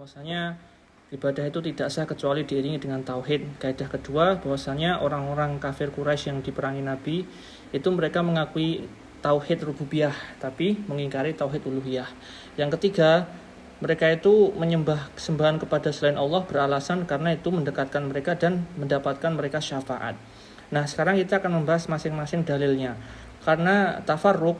bahwasanya ibadah itu tidak sah kecuali diiringi dengan tauhid. Kaidah kedua, bahwasanya orang-orang kafir Quraisy yang diperangi Nabi itu mereka mengakui tauhid rububiyah tapi mengingkari tauhid uluhiyah. Yang ketiga, mereka itu menyembah sembahan kepada selain Allah beralasan karena itu mendekatkan mereka dan mendapatkan mereka syafaat. Nah, sekarang kita akan membahas masing-masing dalilnya. Karena tafarruq,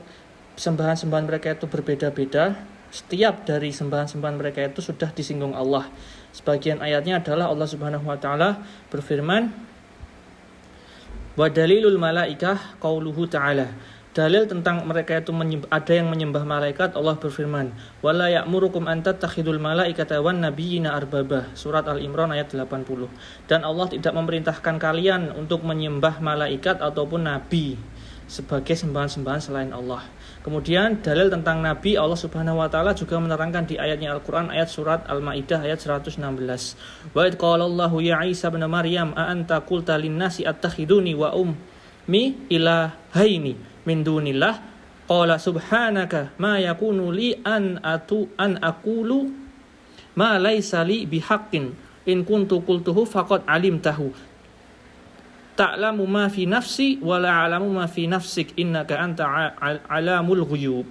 sembahan-sembahan mereka itu berbeda-beda. Setiap dari sembahan-sembahan mereka itu sudah disinggung Allah. Sebagian ayatnya adalah Allah Subhanahu wa taala berfirman, "Wa dalilul malaikah qauluhu ta'ala." Dalil tentang mereka itu ada yang menyembah malaikat, Allah berfirman, "Wala ya'murukum an tattakhidul malaikata wan nabiyina arbaba." Surat Al-Imran ayat 80. Dan Allah tidak memerintahkan kalian untuk menyembah malaikat ataupun nabi sebagai sembahan-sembahan selain Allah. Kemudian dalil tentang nabi, Allah Subhanahu wa taala juga menerangkan di ayatnya Al-Qur'an, ayat surat Al-Maidah ayat 116. Wa id qala Allahu ya Isa ibn Maryam a anta qulta lin-nasi attakhiduni wa ummi ilahaini min dunillah qala subhanaka ma yakunu li an aqulu ma laysa li bihaqqin in kuntu qultuhu faqad alimtahu ta'lamu ma fi nafsi wa la a'lamu ma fi nafsik innaka anta alamul ghuyub.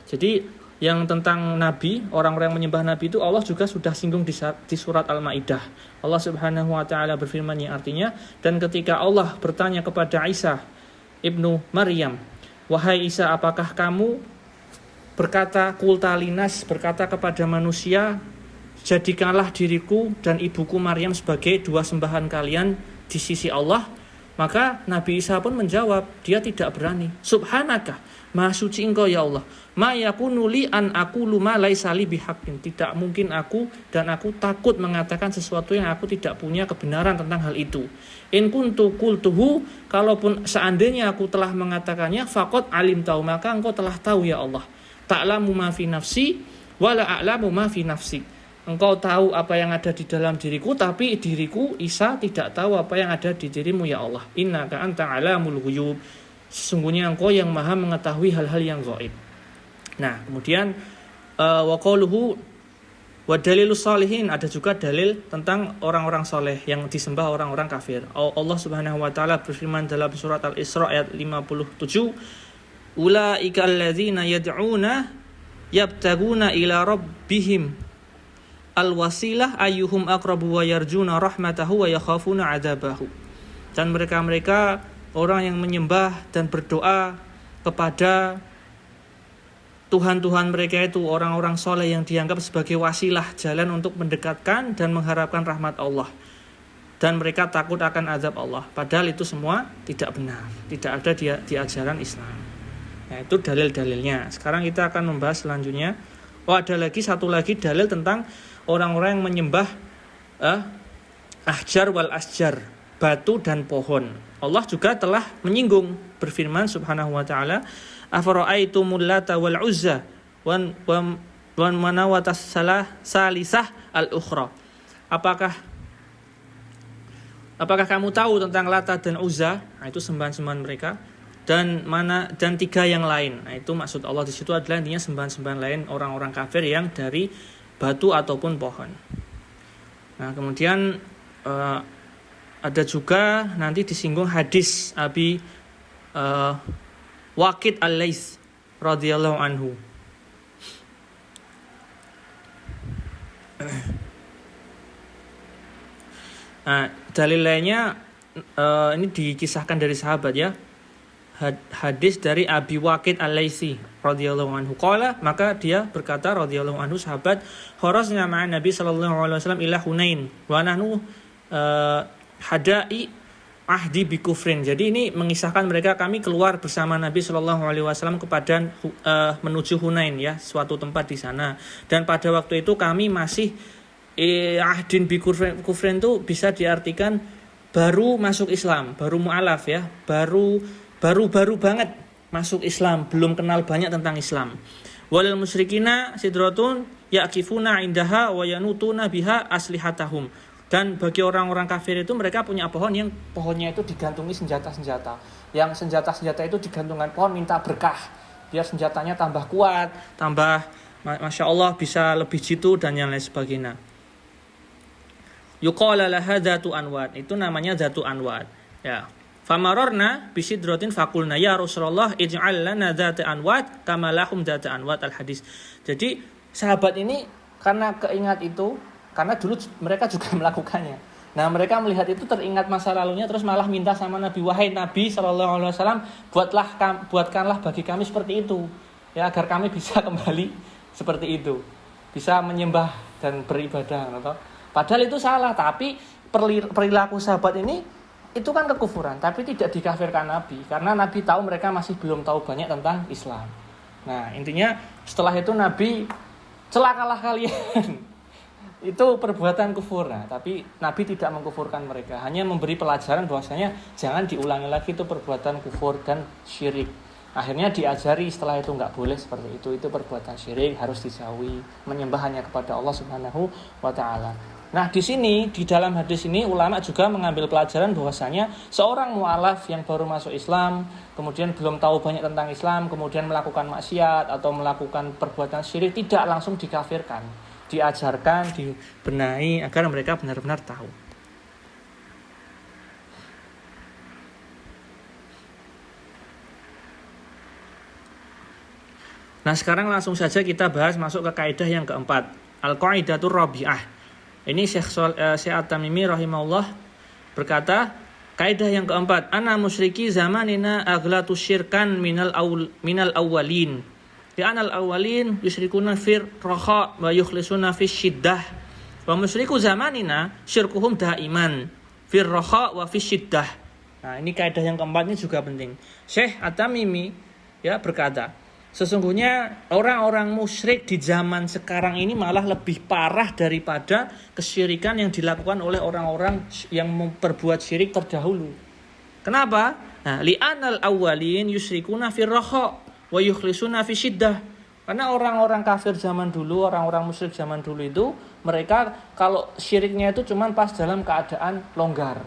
Jadi yang tentang nabi, orang-orang yang menyembah nabi itu Allah juga sudah singgung di surat Al-Maidah. Allah Subhanahu wa taala berfirman yang artinya, dan ketika Allah bertanya kepada Isa ibnu Maryam, "Wahai Isa, apakah kamu berkata kultalinas, berkata kepada manusia, jadikanlah diriku dan ibuku Maryam sebagai dua sembahan kalian di sisi Allah?" Maka Nabi Isa pun menjawab, dia tidak berani. "Subhanaka, maha suci engkau ya Allah. Ma yakunu li an aqulu ma laisa li bihaqqin." Tidak mungkin aku dan aku takut mengatakan sesuatu yang aku tidak punya kebenaran tentang hal itu. In kuntu qultuhu, kalaupun seandainya aku telah mengatakannya, faqad alimtahu, maka engkau telah tahu ya Allah. Ta'lamu ma fi nafsi wa la a'lamu ma fi nafsik. Engkau tahu apa yang ada di dalam diriku, tapi diriku Isa tidak tahu apa yang ada di dirimu ya Allah. Innaka anta alamul ghuyub. Sesungguhnya engkau yang maha mengetahui hal-hal yang gaib. Nah, kemudian wa qauluhu wa dalilus salihin, ada juga dalil tentang orang-orang soleh yang disembah orang-orang kafir. Allah Subhanahu wa taala berfirman dalam surat Al-Isra ayat 57, "Ulaika alladzina yad'una yabtaguna ila rabbihim al-wasilah ayyuhum aqrabu wa yarjuna rahmatahu wa yakhafuna 'adzabahu." Dan mereka-mereka orang yang menyembah dan berdoa kepada Tuhan-Tuhan mereka itu, orang-orang soleh yang dianggap sebagai wasilah, jalan untuk mendekatkan dan mengharapkan rahmat Allah. Dan mereka takut akan azab Allah. Padahal itu semua tidak benar, tidak ada di ajaran Islam. Nah, itu dalil-dalilnya. Sekarang kita akan membahas selanjutnya. Ada satu lagi dalil tentang orang-orang yang menyembah ahjar wal asjar, batu dan pohon. Allah juga telah menyinggung, berfirman Subhanahu wa taala, "Afara'aitumul lata wal uzza wan manawatas salisah al-ukhra." Apakah kamu tahu tentang Lata dan Uzza? Nah, itu sembahan-sembahan mereka. Dan tiga yang lain. Nah, itu maksud Allah di situ adalah intinya sembahan-sembahan lain orang-orang kafir yang dari batu ataupun pohon. Nah, kemudian ada juga nanti disinggung hadis Abi Waqid al-Laits radhiyallahu anhu. Nah, dalil lainnya ini dikisahkan dari sahabat ya. Hadis dari Abi Waqid al-Laitsi radhiyallahu anhu. Qala, maka dia berkata radhiyallahu anhu, sahabat, kharajna ma'an Nabi sallallahu alaihi wasallam ila Hunain wa nahnu hadai ahdi bi kufrin. Jadi ini mengisahkan mereka, kami keluar bersama Nabi sallallahu alaihi wasallam kepada menuju Hunain ya, suatu tempat di sana. Dan pada waktu itu kami masih ahdin bi kufrin itu bisa diartikan baru masuk Islam, baru mu'alaf ya, baru banget masuk Islam, belum kenal banyak tentang Islam. Walil musyrikina sidratun yaqifuna indaha wa yanutuna biha aslihatahum. Dan bagi orang-orang kafir itu mereka punya pohon yang pohonnya itu digantungi senjata-senjata. Yang senjata-senjata itu digantungkan pohon minta berkah. Biar senjatanya tambah kuat, tambah Masya Allah bisa lebih jitu dan yang lain sebagainya. yuqala laha dzatu anwat. Itu namanya dzatu anwat. Ya. Famarorna bisidratin fakulna ya Rasulullah ij'al lana dzata anwat kama lahum dzata anwat al-hadis. Jadi sahabat ini karena keingat itu, karena dulu mereka juga melakukannya. Nah, mereka melihat itu teringat masa lalunya terus malah minta sama Nabi, wahai Nabi sallallahu alaihi wasallam, buatkanlah bagi kami seperti itu. Ya, agar kami bisa kembali seperti itu. Bisa menyembah dan beribadah, atau padahal itu salah, tapi perilaku sahabat ini itu kan kekufuran, tapi tidak dikafirkan Nabi karena Nabi tahu mereka masih belum tahu banyak tentang Islam. Nah, intinya setelah itu Nabi, celakalah kalian. Itu perbuatan kufur. Nah, tapi Nabi tidak mengkufurkan mereka, hanya memberi pelajaran bahwasanya jangan diulangi lagi itu perbuatan kufur dan syirik. Akhirnya diajari setelah itu nggak boleh seperti itu perbuatan syirik, harus dijauhi, menyembah hanya kepada Allah Subhanahu wa taala. Nah, di sini di dalam hadis ini ulama juga mengambil pelajaran bahwasanya seorang mu'alaf yang baru masuk Islam, kemudian belum tahu banyak tentang Islam, kemudian melakukan maksiat atau melakukan perbuatan syirik tidak langsung dikafirkan. Diajarkan, dibenahi agar mereka benar-benar tahu. Nah, sekarang langsung saja kita bahas masuk ke kaidah yang keempat, al-qaidatur rabi'ah. Ini Syekh At-Tamimi rahimahullah berkata, kaidah yang keempat, ana musyriki zamanina aghlatu syirkan minal awwalin. Li'anal awwalin yusyrikuna fir raha wa yukhlisuna fis syiddah. Wa musyriku zamanina syirkuhum daiman fir raha wa fis syiddah. Nah, ini kaidah yang keempat ini juga penting. Syekh At-Tamimi ya berkata, sesungguhnya orang-orang musyrik di zaman sekarang ini malah lebih parah daripada kesyirikan yang dilakukan oleh orang-orang yang memperbuat syirik terdahulu. Kenapa? Nah, li'anal awwalin yusyrikuna fir raha wa yukhlisuna fi syiddah. Karena orang-orang kafir zaman dulu, orang-orang musyrik zaman dulu itu, mereka kalau syiriknya itu cuma pas dalam keadaan longgar.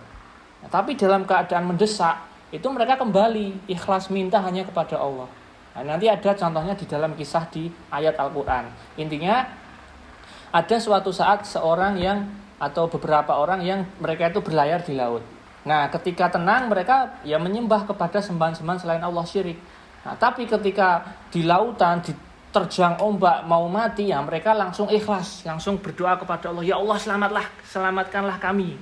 Nah, tapi dalam keadaan mendesak, itu mereka kembali ikhlas minta hanya kepada Allah. Nah, nanti ada contohnya di dalam kisah di ayat Al-Qur'an. Intinya ada suatu saat seorang yang atau beberapa orang yang mereka itu berlayar di laut. Nah, ketika tenang mereka ya menyembah kepada sembahan-sembahan selain Allah, syirik. Nah, tapi ketika di lautan diterjang ombak mau mati, ya mereka langsung ikhlas, langsung berdoa kepada Allah, ya Allah selamatkanlah kami.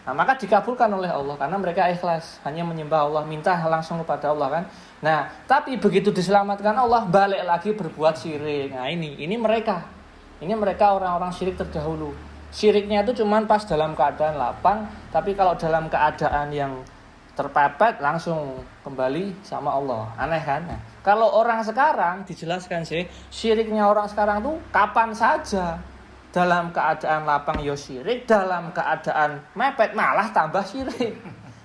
Nah, maka dikabulkan oleh Allah karena mereka ikhlas, hanya menyembah Allah, minta langsung kepada Allah kan. Nah, tapi begitu diselamatkan Allah, balik lagi berbuat syirik. Nah, ini mereka orang-orang syirik terdahulu. Syiriknya itu cuma pas dalam keadaan lapang, tapi kalau dalam keadaan yang terpepet langsung kembali sama Allah. Aneh kan? Nah, kalau orang sekarang dijelaskan sih, syiriknya orang sekarang tuh kapan saja. Dalam keadaan lapang ya syirik, dalam keadaan mepet malah tambah syirik.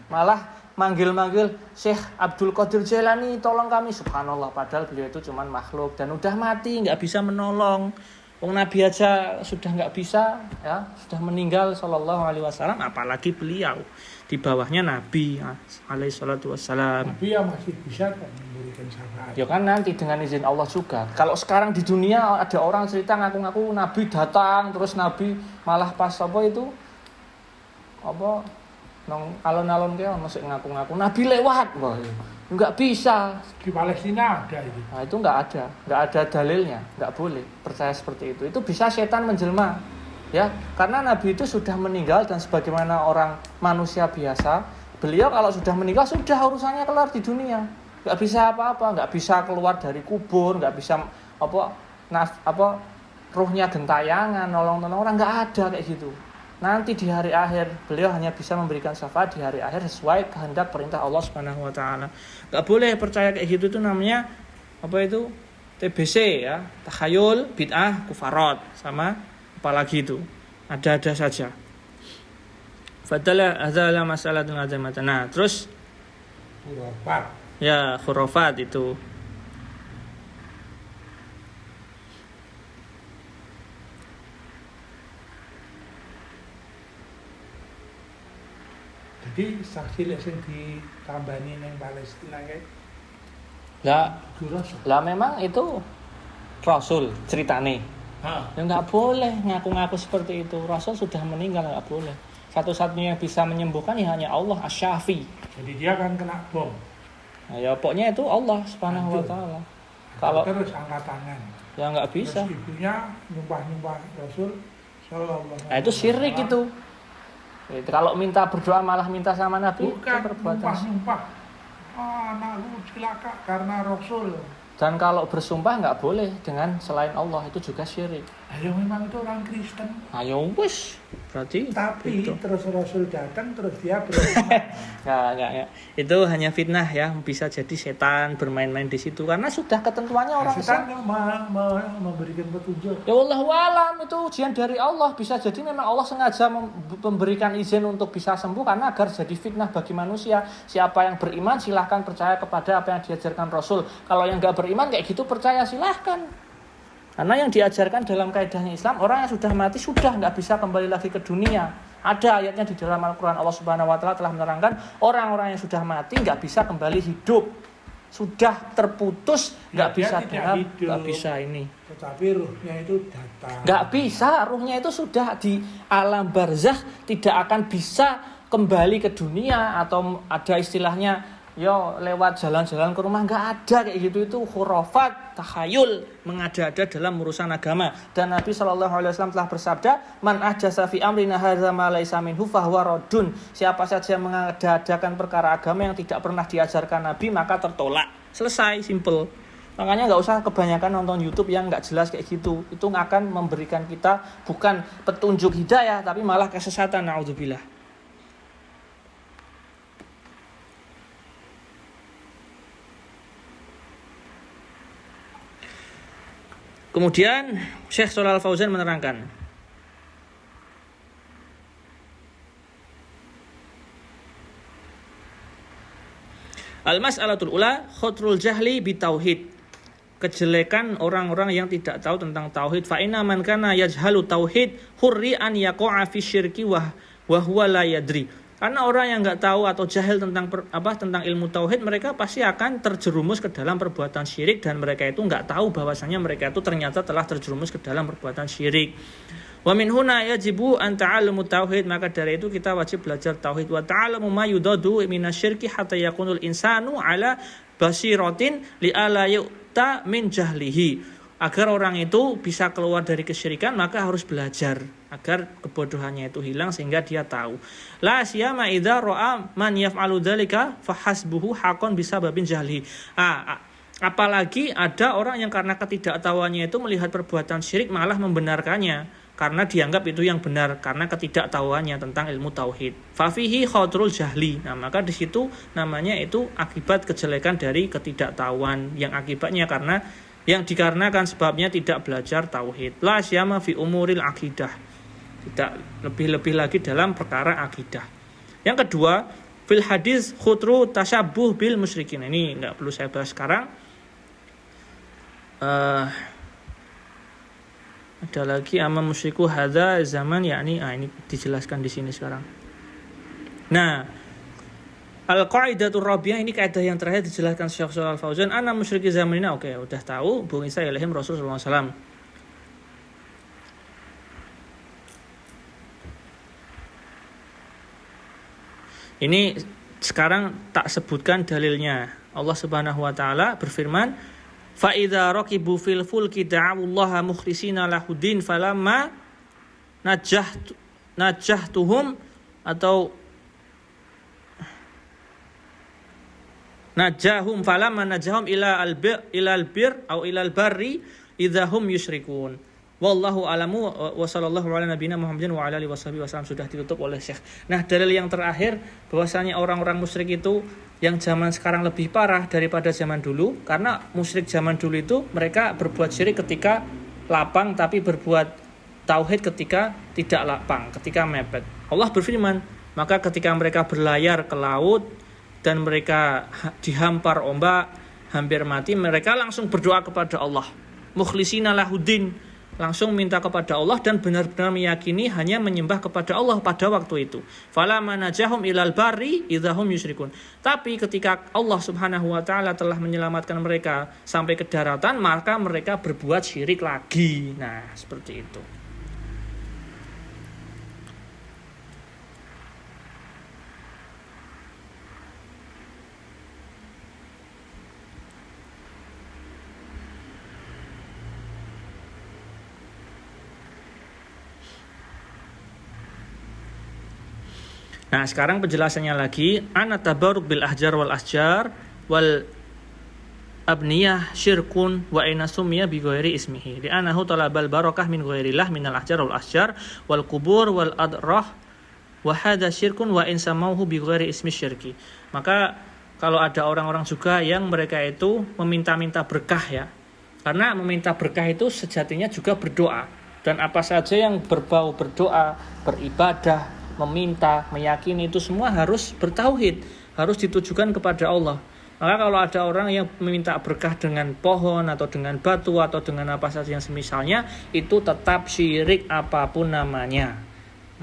Malah manggil-manggil Syekh Abdul Qadir Jailani, tolong kami, subhanallah, padahal beliau itu cuma makhluk dan udah mati, nggak bisa menolong. Wong Nabi aja sudah nggak bisa, ya sudah meninggal sallallahu alaihi wasallam, apalagi beliau di bawahnya Nabi alaihi salatu wasallam. Nabi ya masih bisa kok memberikan syafaat. Ya kan nanti dengan izin Allah juga. Kalau sekarang di dunia ada orang cerita ngaku-ngaku Nabi datang, terus Nabi malah pas nong alon-alon kayak masih ngaku-ngaku Nabi lewat, wah nggak bisa. Di Palestina ada itu. Nah, itu nggak ada dalilnya, nggak boleh percaya seperti itu. Itu bisa setan menjelma, ya, karena Nabi itu sudah meninggal dan sebagaimana orang manusia biasa, beliau kalau sudah meninggal sudah urusannya kelar di dunia, nggak bisa apa-apa, nggak bisa keluar dari kubur, nggak bisa ruhnya gentayangan, nolong orang, nggak ada kayak gitu. Nanti di hari akhir beliau hanya bisa memberikan syafaat di hari akhir sesuai kehendak perintah Allah Subhanahu wa taala. Enggak boleh percaya kayak gitu, itu namanya TBC ya, takhayul, bid'ah, kufarat, sama apalagi itu. Ada saja. Fadalah adzala masalatun azamatan. Nah, terus khurafat. Ya, khurafat itu. Jadi saksi yang ditambani yang Palestina kayak lah memang itu Rasul ceritane. Ya nggak boleh ngaku-ngaku seperti itu. Rasul sudah meninggal, nggak boleh. Satu-satunya yang bisa menyembuhkan ya hanya Allah Asy-Syafi. Jadi dia akan kena bom. Nah, ya pokoknya itu Allah Subhanahu wa taala. Kalau terus angkat tangan. Ya nggak bisa. Terus ibunya nyumpah-nyumpah Rasul sallallahu alaihi wasallam. Nah, itu syirik itu. Kalau minta berdoa malah minta sama Nabi, bukan itu perbuatan. nyumpah-nyumpah. Anakku celaka karena Rasul. Dan kalau bersumpah nggak boleh dengan selain Allah, itu juga syirik. Ayo memang itu orang Kristen. Ayo wis, berarti. Tapi gitu. terus Rasul datang terus dia bersumpah. Nggak. Itu hanya fitnah ya, bisa jadi setan bermain-main di situ karena sudah ketentuannya orang Setan memberikan petunjuk. Ya wallahu alam, itu ujian dari Allah. Bisa jadi memang Allah sengaja memberikan izin untuk bisa sembuh karena agar jadi fitnah bagi manusia. Siapa yang beriman silahkan percaya kepada apa yang diajarkan Rasul. Kalau yang nggak beriman kayak gitu percaya silahkan. Karena yang diajarkan dalam kaidahnya Islam, orang yang sudah mati sudah nggak bisa kembali lagi ke dunia. Ada ayatnya di dalam Al-Quran, Allah Subhanahu Wa Taala telah menerangkan orang-orang yang sudah mati nggak bisa kembali hidup, sudah terputus, nggak bisa dalam, nggak bisa ini. Tetapi ruhnya itu datang. Nggak bisa, ruhnya itu sudah di alam barzakh, tidak akan bisa kembali ke dunia atau ada istilahnya. Yo lewat jalan-jalan ke rumah, nggak ada kayak gitu, itu khurafat, takhayul, mengada-ada dalam urusan agama. Dan Nabi SAW telah bersabda, man ahjasa fi amrina hadza ma laisa minhu fahuwa raddun. Siapa saja yang mengada-adakan perkara agama yang tidak pernah diajarkan Nabi maka tertolak. Selesai, simple. Makanya nggak usah kebanyakan nonton YouTube yang nggak jelas kayak gitu. Itu akan memberikan kita bukan petunjuk hidayah tapi malah kesesatan. Naudzubillah. Kemudian Syekh Shalal Fauzan menerangkan, Al-mas'alatul ula khutrul jahli bitauhid. Kejelekan orang-orang yang tidak tahu tentang tauhid. Fa inna man kana yajhalu tauhid hurri an yaqa'a fi syirki wa huwa la yadri. Karena orang yang enggak tahu atau jahil tentang tentang ilmu tauhid, mereka pasti akan terjerumus ke dalam perbuatan syirik dan mereka itu enggak tahu bahwasanya mereka itu ternyata telah terjerumus ke dalam perbuatan syirik. Wa min huna yajibu an ta'allumu tauhid, maka dari itu kita wajib belajar tauhid. Wa ta'allamu ma yudadu minasyirki hatta yakunul insanu ala basiratin li ala yu'ta min jahlihi. Agar orang itu bisa keluar dari kesyirikan maka harus belajar agar kebodohannya itu hilang sehingga dia tahu. La siyama idza ra'a man yaf'alu dzalika fahasbuhu haqqan bisababin jahli. Apalagi ada orang yang karena ketidaktahuannya itu melihat perbuatan syirik malah membenarkannya karena dianggap itu yang benar karena ketidaktahuannya tentang ilmu tauhid. Fafihi khatrul jahli. Nah, maka di situ namanya itu akibat kejelekan dari ketidaktahuan yang akibatnya karena yang dikarenakan sebabnya tidak belajar tauhid. La syama fi umuril akidah. Tidak lebih-lebih lagi dalam perkara akidah. Yang kedua, fil hadis khutru tasyabuh bil musyrikin. Ini enggak perlu saya bahas sekarang. Ada lagi amma musyriku hadza zaman yakni ini dijelaskan di sini sekarang. Nah, Al-Qaidatul Rabi'ah, ini kaidah yang terakhir dijelaskan Syekh Shalal Fauzan. Ana musyriki zamanina. Oke, udah tahu Bung Isa ilaihim Rasulullah SAW. Ini sekarang tak sebutkan dalilnya. Allah Subhanahu wa taala berfirman, "Fa idza raqibu fil fulki da'awallaha mukhlishina lahuddin falamma najahtuhum atau najahum falamma najahum ila al-bir au ila al-barri idzahum yusyrikun. Wallahu alamu wa sallallahu ala nabiyina Muhammadin wa ala alihi wasallam. Sudah ditutup oleh Syekh. Nah, dalil yang terakhir bahwasanya orang-orang musyrik itu yang zaman sekarang lebih parah daripada zaman dulu, karena musyrik zaman dulu itu mereka berbuat syirik ketika lapang tapi berbuat tauhid ketika tidak lapang, ketika mepet. Allah berfirman, maka ketika mereka berlayar ke laut dan mereka dihampar ombak, hampir mati, mereka langsung berdoa kepada Allah. Mukhlisina lahuddin, langsung minta kepada Allah dan benar-benar meyakini hanya menyembah kepada Allah pada waktu itu. Fala manajahum ilal bari idzahum yusyrikun. Tapi ketika Allah Subhanahu wa taala telah menyelamatkan mereka sampai ke daratan, maka mereka berbuat syirik lagi. Nah, seperti itu. Nah, sekarang penjelasannya lagi, ana tabaruk bil ahjar wal asjar wal abniyah syirkun wa ina summiya bi ghairi ismihi li annahu talabal barakah min ghairillah minal ahjar wal asjar wal qubur wal adrah wa hadza syirkun wa in samauhu bi ghairi ismi syirki. Maka kalau ada orang-orang juga yang mereka itu meminta-minta berkah ya. Karena meminta berkah itu sejatinya juga berdoa, dan apa saja yang berbau berdoa, beribadah, meminta, meyakini itu semua harus bertauhid, harus ditujukan kepada Allah. Maka kalau ada orang yang meminta berkah dengan pohon atau dengan batu atau dengan apa saja yang semisalnya, itu tetap syirik apapun namanya.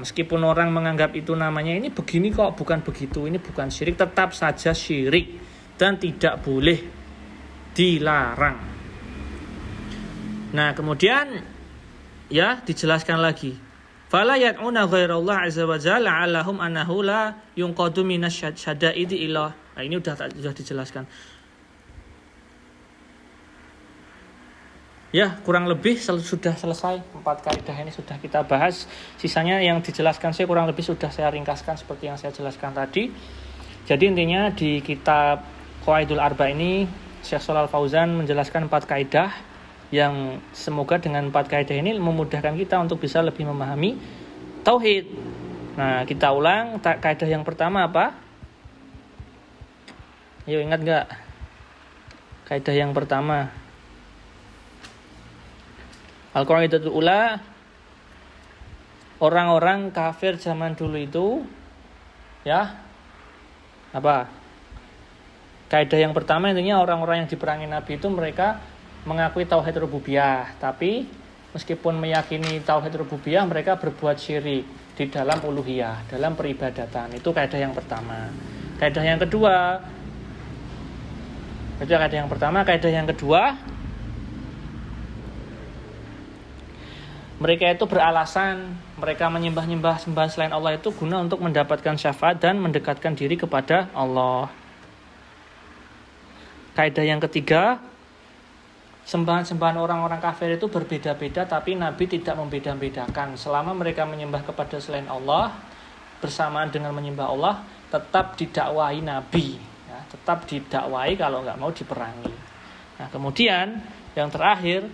Meskipun orang menganggap itu namanya ini begini kok, bukan begitu, ini bukan syirik, tetap saja syirik dan tidak boleh, dilarang. Nah, kemudian ya dijelaskan lagi. Fala yad'una ghairallah azza wa jalla 'alahum annahu la yunqadu minasy syada'idi ila. Nah, ini sudah dijelaskan. Ya, kurang lebih sudah selesai 4 kaidah ini sudah kita bahas. Sisanya yang dijelaskan saya kurang lebih sudah saya ringkaskan seperti yang saya jelaskan tadi. Jadi intinya di kitab Qawaidul Arba ini Syekh Shalal Fauzan menjelaskan 4 kaidah yang semoga dengan 4 kaidah ini memudahkan kita untuk bisa lebih memahami tauhid. Nah, kita ulang kaidah yang pertama apa? Ayo, ingat enggak? Kaidah yang pertama. Al-Qaidatul Ula, orang-orang kafir zaman dulu itu ya apa? Kaidah yang pertama intinya orang-orang yang diperangi Nabi itu mereka mengakui tauhid rububiyah, tapi meskipun meyakini tauhid rububiyah mereka berbuat syirik di dalam uluhiyah, dalam peribadatan. Itu kaidah yang pertama. Kaidah yang kedua, itu kaidah yang pertama. Kaidah yang kedua, mereka itu beralasan mereka menyembah-nyembah sembahan selain Allah itu guna untuk mendapatkan syafaat dan mendekatkan diri kepada Allah. Kaidah yang ketiga, sembahan-sembahan orang-orang kafir itu berbeda-beda, tapi Nabi tidak membeda-bedakan. Selama mereka menyembah kepada selain Allah bersamaan dengan menyembah Allah, tetap didakwahi Nabi ya, tetap didakwahi kalau nggak mau diperangi. Nah, kemudian yang terakhir,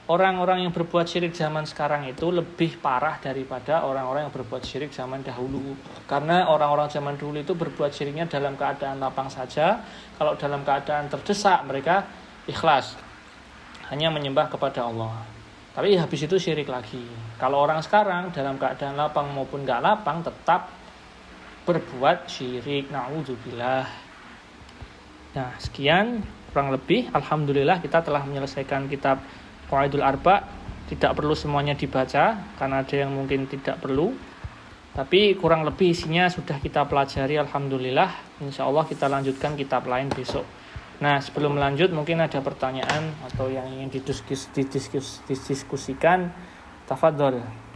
orang-orang yang berbuat syirik zaman sekarang itu lebih parah daripada orang-orang yang berbuat syirik zaman dahulu. Karena orang-orang zaman dulu itu berbuat syiriknya dalam keadaan lapang saja. Kalau dalam keadaan terdesak mereka ikhlas, hanya menyembah kepada Allah. Tapi habis itu syirik lagi. Kalau orang sekarang dalam keadaan lapang maupun gak lapang tetap berbuat syirik. Na'udzubillah. Nah, sekian kurang lebih. Alhamdulillah kita telah menyelesaikan kitab Qawaidul Arba. Tidak perlu semuanya dibaca karena ada yang mungkin tidak perlu. Tapi kurang lebih isinya sudah kita pelajari. Alhamdulillah. Insya Allah kita lanjutkan kitab lain besok. Nah, sebelum lanjut mungkin ada pertanyaan atau yang ingin didiskusikan, tafadhol.